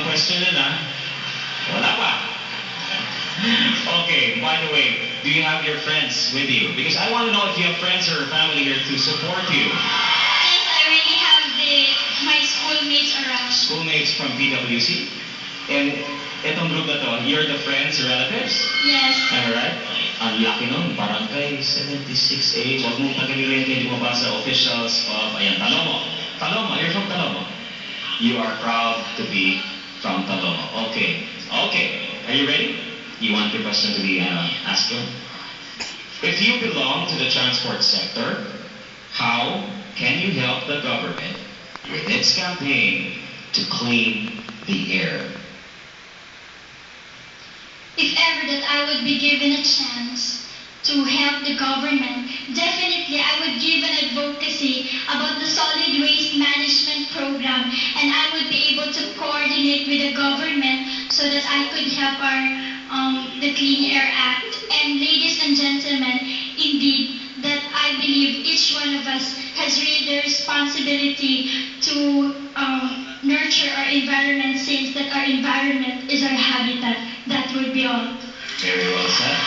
question na. Wala pa. Okay, by the way, do you have your friends with you? Because I want to know if you have friends or family here to support you. Yes, I really have my schoolmates around. Schoolmates from PWC? And itong group na to, you're the friends or relatives? Yes. Am I right? Ang laki nun, Barangay 76A. Huwag mong tagalilin kayo mabasa officials of, ayan, Talomo. Talomo, you're from Talomo. You are proud to be from Talomo. Okay. Okay. Are you ready? You want your question to be asked? If you belong to the transport sector, how can you help the government with its campaign to clean the air? If ever that I would be given a chance to help the government, definitely I would give an advocacy about the solid waste management program, and I would be able to coordinate with the government so that I could help the Clean Air Act. And ladies and gentlemen, indeed, that I believe each one of us has really the responsibility to nurture our environment, since that our environment is our habitat. That would be all. Very well said.